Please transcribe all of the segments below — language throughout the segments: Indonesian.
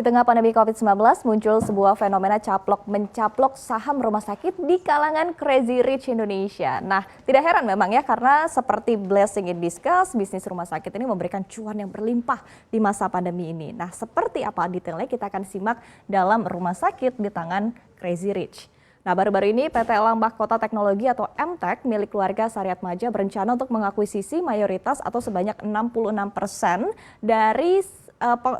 Di tengah pandemi COVID-19 muncul sebuah fenomena caplok-mencaplok saham rumah sakit di kalangan Crazy Rich Indonesia. Nah, tidak heran memang ya karena seperti blessing in disguise, bisnis rumah sakit ini memberikan cuan yang berlimpah di masa pandemi ini. Nah, seperti apa detailnya kita akan simak dalam rumah sakit di tangan Crazy Rich. Nah, baru-baru ini PT Elang Mahkota Teknologi atau MTEK milik keluarga Saryat Madja berencana untuk mengakuisisi mayoritas atau sebanyak 66% dari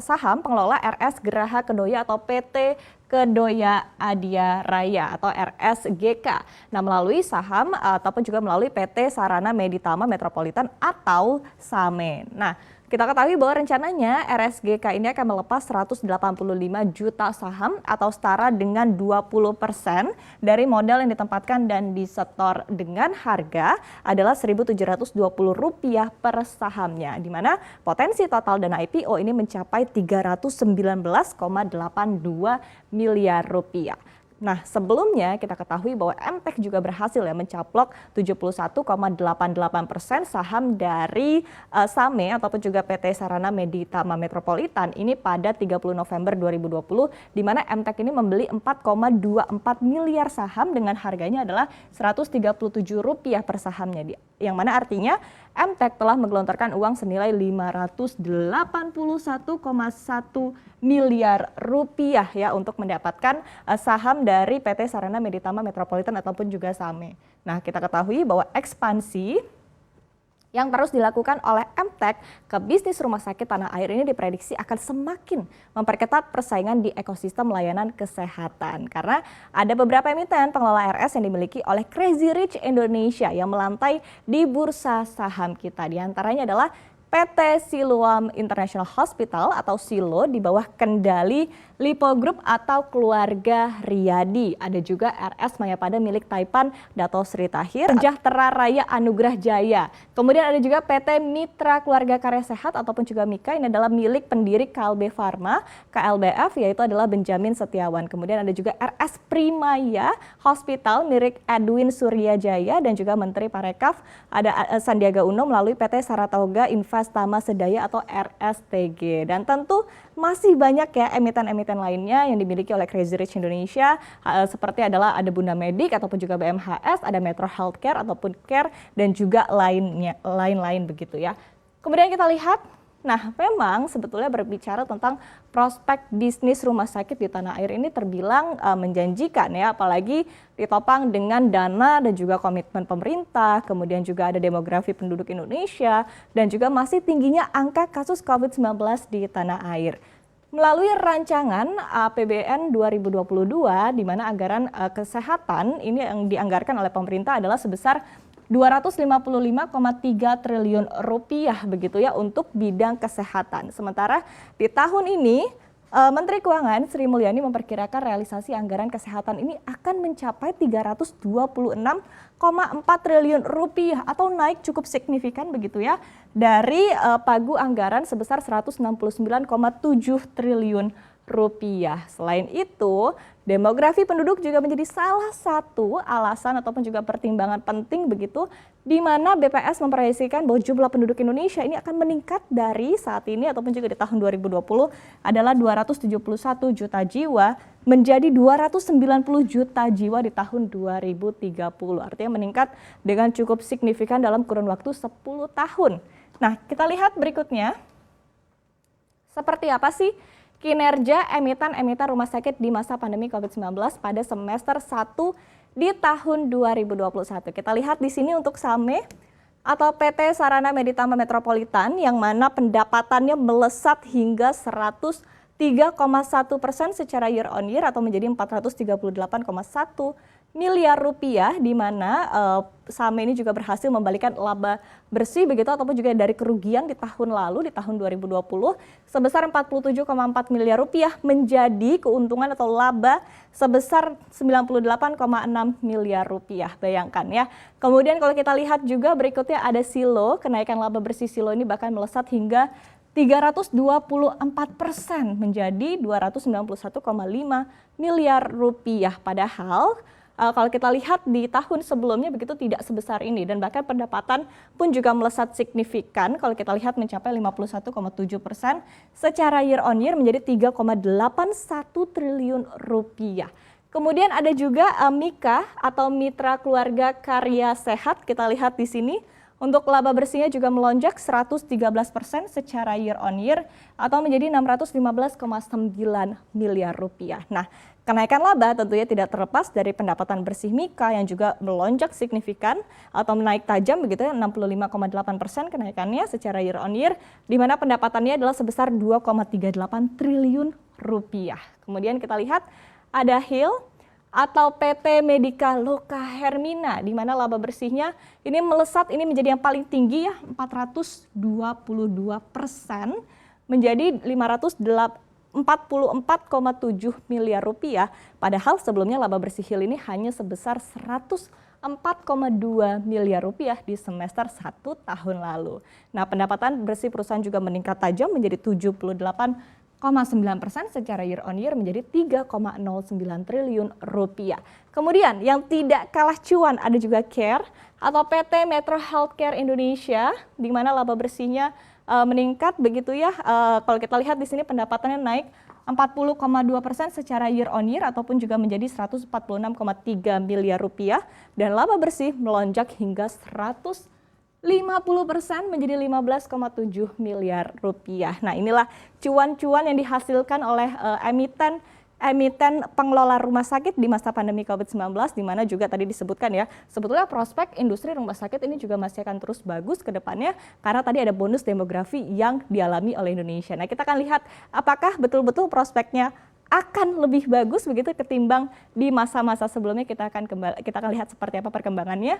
saham pengelola RS Geraha Kedoya atau PT Kedoya Adia Raya atau RSGK. Nah, melalui saham ataupun juga melalui PT Sarana Meditama Metropolitan atau SAME. Nah, kita ketahui bahwa rencananya RSGK ini akan melepas 185 juta saham atau setara dengan 20% dari modal yang ditempatkan dan disetor dengan harga adalah Rp1.720 per sahamnya, di mana potensi total dana IPO ini mencapai 319,82 miliar rupiah. Nah, sebelumnya kita ketahui bahwa MTEK juga berhasil ya mencaplok 71,88% saham dari SAME ataupun juga PT Sarana Meditama Metropolitan ini pada 30 November 2020, di mana MTEK ini membeli 4,24 miliar saham dengan harganya adalah Rp137 per sahamnya, yang mana artinya MTEK telah menggelontorkan uang senilai 581,1 miliar rupiah ya untuk mendapatkan saham dari PT Sarana Meditama Metropolitan ataupun juga SAME. Nah, kita ketahui bahwa ekspansi yang terus dilakukan oleh MTEK ke bisnis rumah sakit tanah air ini diprediksi akan semakin memperketat persaingan di ekosistem layanan kesehatan. Karena ada beberapa emiten pengelola RS yang dimiliki oleh Crazy Rich Indonesia yang melantai di bursa saham kita. Di antaranya adalah PT Siloam International Hospital atau Silo di bawah kendali Lipo Group atau keluarga Riyadi. Ada juga RS Mayapada milik Taipan Dato Sri Tahir, Sejahtera Raya Anugerah Jaya. Kemudian ada juga PT Mitra Keluarga Karya Sehat ataupun juga MIKA, ini adalah milik pendiri KLB Pharma, KLBF yaitu adalah Benjamin Setiawan. Kemudian ada juga RS Primaya Hospital milik Edwin Suryajaya dan juga Menteri Parekraf ada Sandiaga Uno melalui PT Saratoga Investama Sedaya atau RSTG. Dan tentu masih banyak ya emiten-emiten lainnya yang dimiliki oleh Crazy Rich Indonesia seperti adalah ada Bunda Medik ataupun juga BMHS, ada Metro Healthcare ataupun Care dan juga lain-lain begitu ya. Kemudian kita lihat, nah memang sebetulnya berbicara tentang prospek bisnis rumah sakit di tanah air ini terbilang menjanjikan ya, apalagi ditopang dengan dana dan juga komitmen pemerintah, kemudian juga ada demografi penduduk Indonesia dan juga masih tingginya angka kasus COVID-19 di tanah air. Melalui rancangan APBN 2022 di mana anggaran kesehatan ini yang dianggarkan oleh pemerintah adalah sebesar Rp255,3 triliun begitu ya untuk bidang kesehatan. Sementara di tahun ini Menteri Keuangan Sri Mulyani memperkirakan realisasi anggaran kesehatan ini akan mencapai Rp326,4 triliun atau naik cukup signifikan begitu ya dari pagu anggaran sebesar Rp169,7 triliun. Selain itu, demografi penduduk juga menjadi salah satu alasan ataupun juga pertimbangan penting begitu di mana BPS memproyeksikan bahwa jumlah penduduk Indonesia ini akan meningkat dari saat ini ataupun juga di tahun 2020 adalah 271 juta jiwa menjadi 290 juta jiwa di tahun 2030. Artinya meningkat dengan cukup signifikan dalam kurun waktu 10 tahun. Nah, kita lihat berikutnya. Seperti apa sih kinerja emiten-emiten rumah sakit di masa pandemi COVID-19 pada semester 1 di tahun 2021. Kita lihat di sini untuk SAME atau PT Sarana Meditama Metropolitan yang mana pendapatannya melesat hingga 103,1% secara year on year atau menjadi Rp438,1 miliar di mana SAME ini juga berhasil membalikan laba bersih begitu ataupun juga dari kerugian di tahun lalu di tahun 2020 sebesar Rp47,4 miliar menjadi keuntungan atau laba sebesar Rp98,6 miliar. Bayangkan ya. Kemudian kalau kita lihat juga berikutnya ada Silo, kenaikan laba bersih Silo ini bahkan melesat hingga 324% menjadi Rp291,5 miliar. Padahal kalau kita lihat di tahun sebelumnya begitu tidak sebesar ini, dan bahkan pendapatan pun juga melesat signifikan kalau kita lihat mencapai 51,7% secara year on year menjadi 3,81 triliun rupiah. Kemudian ada juga MIKA atau Mitra Keluarga Karya Sehat, kita lihat di sini. Untuk laba bersihnya juga melonjak 113% secara year on year atau menjadi 615,9 miliar rupiah. Nah, kenaikan laba tentunya tidak terlepas dari pendapatan bersih MIKA yang juga melonjak signifikan atau menaik tajam begitu ya, 65,8% kenaikannya secara year on year, di mana pendapatannya adalah sebesar 2,38 triliun rupiah. Kemudian kita lihat ada HIL atau PT Medika Loka Hermina, di mana laba bersihnya ini melesat, ini menjadi yang paling tinggi ya, 422% menjadi 544,7 miliar rupiah. Padahal sebelumnya laba bersih HIL ini hanya sebesar 104,2 miliar rupiah di semester 1 tahun lalu. Nah, pendapatan bersih perusahaan juga meningkat tajam menjadi 78,9% secara year on year menjadi 3,09 triliun rupiah. Kemudian yang tidak kalah cuan ada juga CARE atau PT Metro Healthcare Indonesia, di mana laba bersihnya meningkat begitu ya. Kalau kita lihat di sini pendapatannya naik 40,2% secara year on year ataupun juga menjadi 146,3 miliar rupiah, dan laba bersih melonjak hingga 150% menjadi 15,7 miliar rupiah. Nah, inilah cuan-cuan yang dihasilkan oleh emiten pengelola rumah sakit di masa pandemi COVID-19, di mana juga tadi disebutkan ya, sebetulnya prospek industri rumah sakit ini juga masih akan terus bagus ke depannya karena tadi ada bonus demografi yang dialami oleh Indonesia. Nah, kita akan lihat apakah betul-betul prospeknya akan lebih bagus begitu ketimbang di masa-masa sebelumnya. Kita akan lihat seperti apa perkembangannya.